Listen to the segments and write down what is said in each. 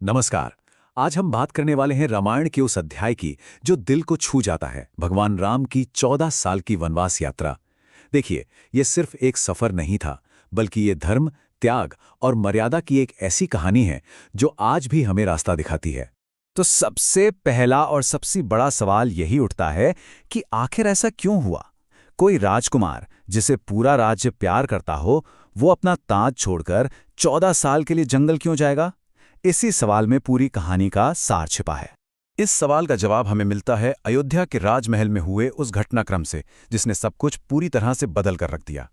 नमस्कार। आज हम बात करने वाले हैं रामायण के उस अध्याय की जो दिल को छू जाता है, भगवान राम की 14 साल की वनवास यात्रा। देखिए, ये सिर्फ एक सफर नहीं था, बल्कि ये धर्म, त्याग और मर्यादा की एक ऐसी कहानी है जो आज भी हमें रास्ता दिखाती है। तो सबसे पहला और सबसे बड़ा सवाल यही उठता है कि आखिर ऐसा क्यों हुआ। कोई राजकुमार जिसे पूरा राज्य प्यार करता हो, वो अपना ताज छोड़कर 14 साल के लिए जंगल क्यों जाएगा? इसी सवाल में पूरी कहानी का सार छिपा है। इस सवाल का जवाब हमें मिलता है अयोध्या के राजमहल में हुए उस घटनाक्रम से, जिसने सब कुछ पूरी तरह से बदल कर रख दिया।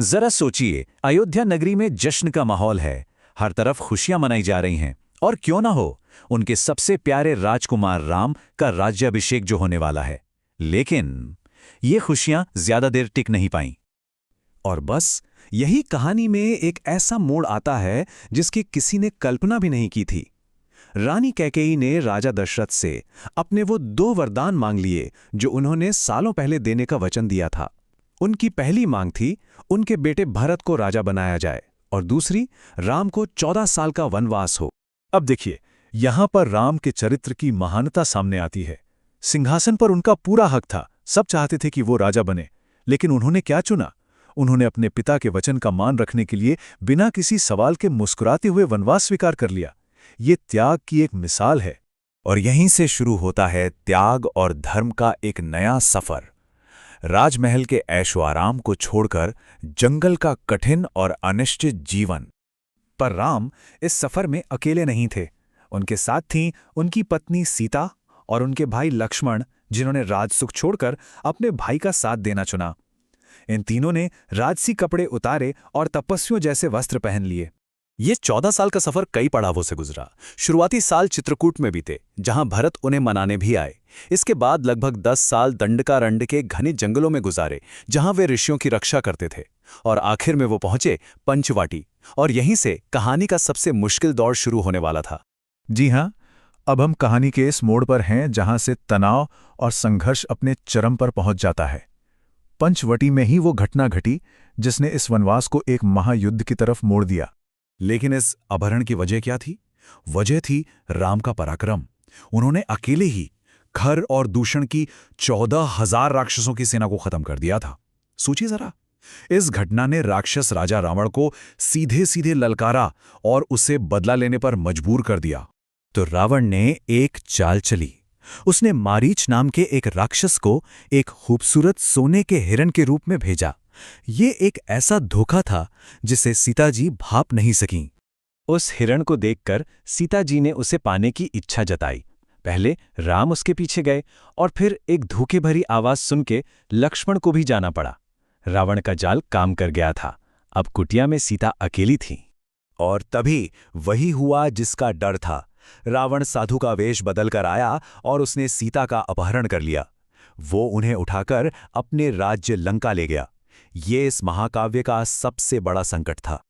जरा सोचिए, अयोध्या नगरी में जश्न का माहौल है, हर तरफ खुशियां मनाई जा रही हैं, और क्यों ना हो, उनके सबसे प्यारे राजकुमार राम का राज्याभिषेक जो होने वाला है। लेकिन ये खुशियां ज्यादा देर टिक नहीं पाईं। और बस यही कहानी में एक ऐसा मोड़ आता है जिसकी किसी ने कल्पना भी नहीं की थी। रानी कैकेयी ने राजा दशरथ से अपने वो 2 वरदान मांग लिए जो उन्होंने सालों पहले देने का वचन दिया था। उनकी पहली मांग थी उनके बेटे भरत को राजा बनाया जाए, और दूसरी, राम को 14 साल का वनवास हो। अब देखिए, यहां पर राम के चरित्र की महानता सामने आती है। सिंहासन पर उनका पूरा हक था, सब चाहते थे कि वो राजा बने, लेकिन उन्होंने क्या चुना? उन्होंने अपने पिता के वचन का मान रखने के लिए बिना किसी सवाल के मुस्कुराते हुए वनवास स्वीकार कर लिया। ये त्याग की एक मिसाल है। और यहीं से शुरू होता है त्याग और धर्म का एक नया सफर। राजमहल के ऐशो आराम को छोड़कर जंगल का कठिन और अनिश्चित जीवन। पर राम इस सफर में अकेले नहीं थे। उनके साथ थीं उनकी पत्नी सीता और उनके भाई लक्ष्मण, जिन्होंने राजसुख छोड़कर अपने भाई का साथ देना चुना। इन तीनों ने राजसी कपड़े उतारे और तपस्वियों जैसे वस्त्र पहन लिए। ये 14 साल का सफर कई पड़ावों से गुजरा। शुरुआती साल चित्रकूट में बीते, जहां भरत उन्हें मनाने भी आए। इसके बाद लगभग 10 साल दंडकारण्य के घने जंगलों में गुजारे, जहां वे ऋषियों की रक्षा करते थे। और आखिर में वो पहुंचे पंचवाटी, और यहीं से कहानी का सबसे मुश्किल दौर शुरू होने वाला था। जी हां, अब हम कहानी के इस मोड़ पर हैं जहां से तनाव और संघर्ष अपने चरम पर पहुंच जाता है। पंचवटी में ही वो घटना घटी जिसने इस वनवास को एक महायुद्ध की तरफ मोड़ दिया। लेकिन इस अपहरण की वजह क्या थी? वजह थी राम का पराक्रम। उन्होंने अकेले ही खर और दूषण की 14,000 राक्षसों की सेना को खत्म कर दिया था। सोचिए जरा, इस घटना ने राक्षस राजा रावण को सीधे सीधे ललकारा और उसे बदला लेने पर मजबूर कर दिया। तो रावण ने एक चाल चली। उसने मारीच नाम के एक राक्षस को एक खूबसूरत सोने के हिरण के रूप में भेजा। ये एक ऐसा धोखा था जिसे सीता जी भाप नहीं सकीं। उस हिरण को देखकर सीता जी ने उसे पाने की इच्छा जताई। पहले राम उसके पीछे गए, और फिर एक धोखे भरी आवाज सुन के लक्ष्मण को भी जाना पड़ा। रावण का जाल काम कर गया था। अब कुटिया में सीता अकेली थी। और तभी वही हुआ जिसका डर था। रावण साधु का वेश बदलकर आया और उसने सीता का अपहरण कर लिया। वो उन्हें उठाकर अपने राज्य लंका ले गया। ये इस महाकाव्य का सबसे बड़ा संकट था।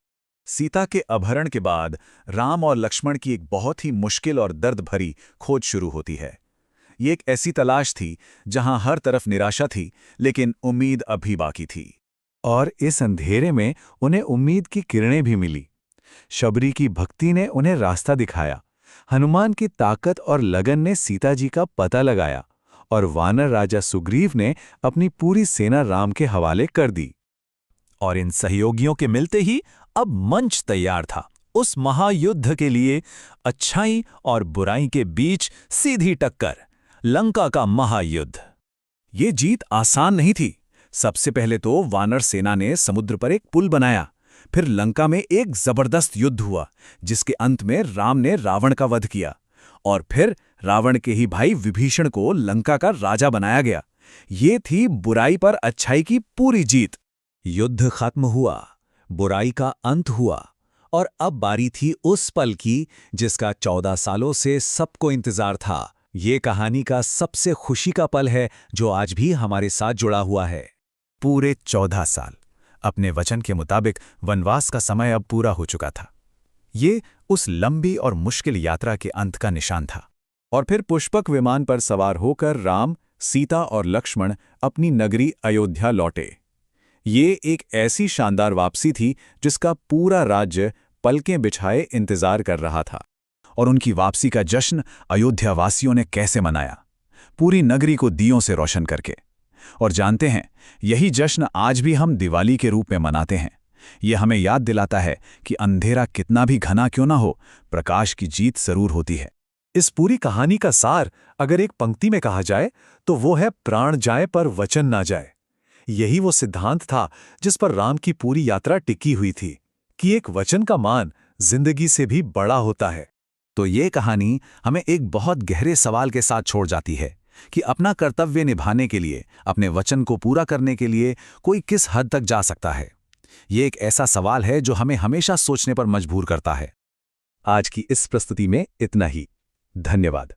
सीता के अपहरण के बाद राम और लक्ष्मण की एक बहुत ही मुश्किल और दर्द भरी खोज शुरू होती है। ये एक ऐसी तलाश थी जहां हर तरफ निराशा थी, लेकिन उम्मीद अभी बाकी थी। और इस अंधेरे में उन्हें उम्मीद की किरणें भी मिली। शबरी की भक्ति ने उन्हें रास्ता दिखाया। हनुमान की ताकत और लगन ने सीता जी का पता लगाया, और वानर राजा सुग्रीव ने अपनी पूरी सेना राम के हवाले कर दी। और इन सहयोगियों के मिलते ही अब मंच तैयार था उस महायुद्ध के लिए। अच्छाई और बुराई के बीच सीधी टक्कर, लंका का महायुद्ध। ये जीत आसान नहीं थी। सबसे पहले तो वानर सेना ने समुद्र पर एक पुल बनाया। फिर लंका में एक जबरदस्त युद्ध हुआ, जिसके अंत में राम ने रावण का वध किया। और फिर रावण के ही भाई विभीषण को लंका का राजा बनाया गया। ये थी बुराई पर अच्छाई की पूरी जीत। युद्ध खत्म हुआ, बुराई का अंत हुआ, और अब बारी थी उस पल की जिसका 14 सालों से सबको इंतजार था। ये कहानी का सबसे खुशी का पल है जो आज भी हमारे साथ जुड़ा हुआ है। पूरे 14 साल अपने वचन के मुताबिक वनवास का समय अब पूरा हो चुका था। ये उस लंबी और मुश्किल यात्रा के अंत का निशान था। और फिर पुष्पक विमान पर सवार होकर राम, सीता और लक्ष्मण अपनी नगरी अयोध्या लौटे। ये एक ऐसी शानदार वापसी थी जिसका पूरा राज्य पलकें बिछाए इंतजार कर रहा था। और उनकी वापसी का जश्न अयोध्या वासियों ने कैसे मनाया, पूरी नगरी को दियों से रोशन करके। और जानते हैं, यही जश्न आज भी हम दिवाली के रूप में मनाते हैं। ये हमें याद दिलाता है कि अंधेरा कितना भी घना क्यों ना हो, प्रकाश की जीत जरूर होती है। इस पूरी कहानी का सार अगर एक पंक्ति में कहा जाए तो वो है प्राण जाए पर वचन ना जाए। यही वो सिद्धांत था जिस पर राम की पूरी यात्रा टिकी हुई थी कि एक वचन का मान जिंदगी से भी बड़ा होता है। तो ये कहानी हमें एक बहुत गहरे सवाल के साथ छोड़ जाती है कि अपना कर्तव्य निभाने के लिए, अपने वचन को पूरा करने के लिए कोई किस हद तक जा सकता है। ये एक ऐसा सवाल है जो हमें हमेशा सोचने पर मजबूर करता है। आज की इस प्रस्तुति में इतना ही। धन्यवाद।